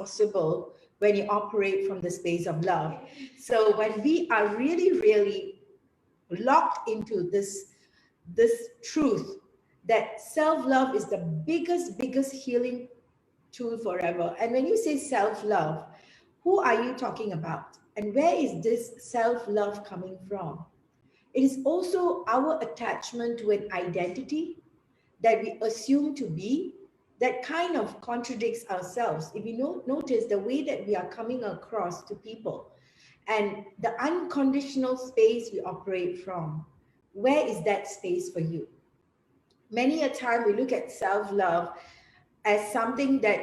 possible when you operate from the space of love. So when we are really, really locked into this truth that self-love is the biggest healing tool forever. And when you say self-love, who are you talking about? And where is this self-love coming from? It is also our attachment to an identity that we assume to be that kind of contradicts ourselves. If you notice the way that we are coming across to people and the unconditional space we operate from, where is that space for you? Many a time we look at self-love as something that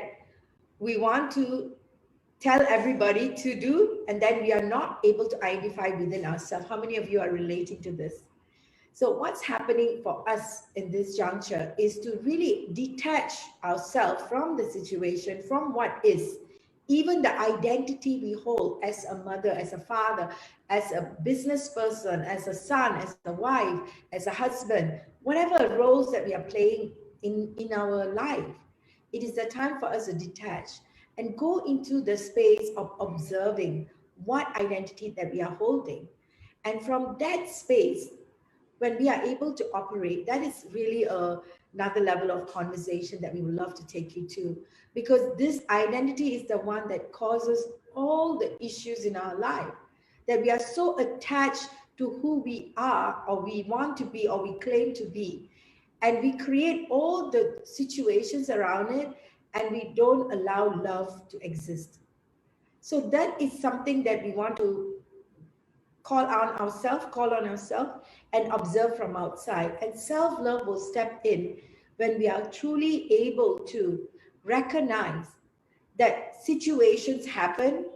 we want to tell everybody to do, and then we are not able to identify within ourselves. How many of you are relating to this? So what's happening for us in this juncture is to really detach ourselves from the situation, from what is, even the identity we hold as a mother, as a father, as a business person, as a son, as a wife, as a husband, whatever roles that we are playing in our life. It is the time for us to detach and go into the space of observing what identity that we are holding. And from that space, when we are able to operate, that is really another level of conversation that we would love to take you to, because this identity is the one that causes all the issues in our life, that we are so attached to who we are or we want to be or we claim to be, and we create all the situations around it and we don't allow love to exist. So that is something that we want to call on ourselves and observe from outside. And self-love will step in when we are truly able to recognize that situations happen,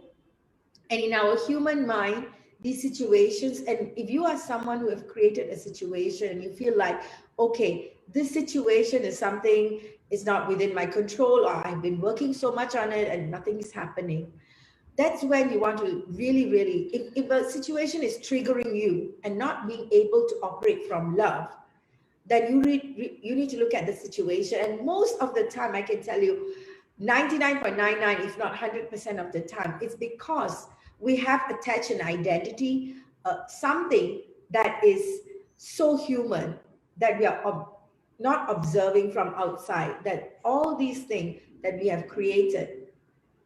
and in our human mind, these situations, and if you are someone who have created a situation and you feel like, okay, this situation is something is not within my control, or I've been working so much on it and nothing is happening, that's when you want to really, really, if a situation is triggering you and not being able to operate from love, then you need to look at the situation. And most of the time, I can tell you, 99.99, if not 100% of the time, it's because we have attached an identity, something that is so human that we are not observing from outside, that all these things that we have created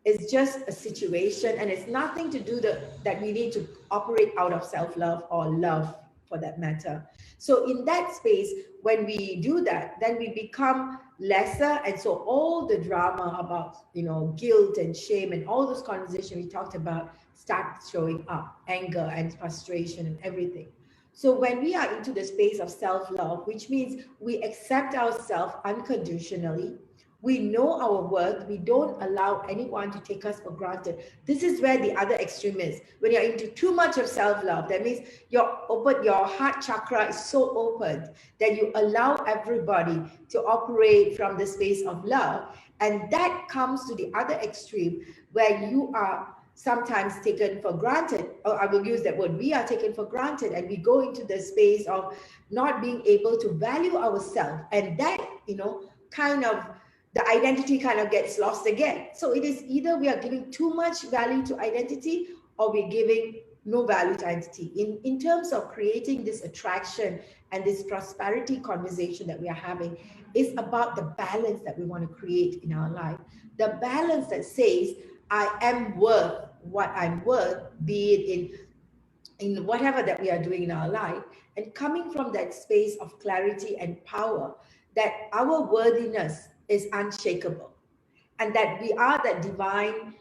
is just a situation, and it's nothing to do that we need to operate out of self-love or love for that matter. So in that space, when we do that, then we become lesser. And so all the drama about, guilt and shame and all those conversations we talked about start showing up, anger and frustration and everything. So when we are into the space of self-love, which means we accept ourselves unconditionally, we know our worth, we don't allow anyone to take us for granted. This is where the other extreme is. When you're into too much of self-love, that means your heart chakra is so open that you allow everybody to operate from the space of love. And that comes to the other extreme where you are sometimes taken for granted, or I will use that word, we are taken for granted, and we go into the space of not being able to value ourselves. And that, the identity kind of gets lost again. So it is either we are giving too much value to identity or we're giving no value to identity. In terms of creating this attraction and this prosperity conversation that we are having is about the balance that we want to create in our life. The balance that says, I am worth what I'm worth, be it in whatever that we are doing in our life, and coming from that space of clarity and power, that our worthiness is unshakable, and that we are that divine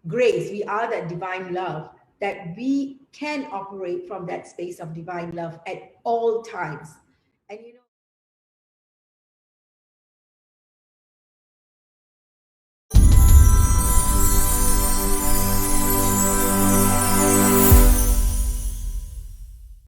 grace, we are that divine love, that we can operate from that space of divine love at all times. And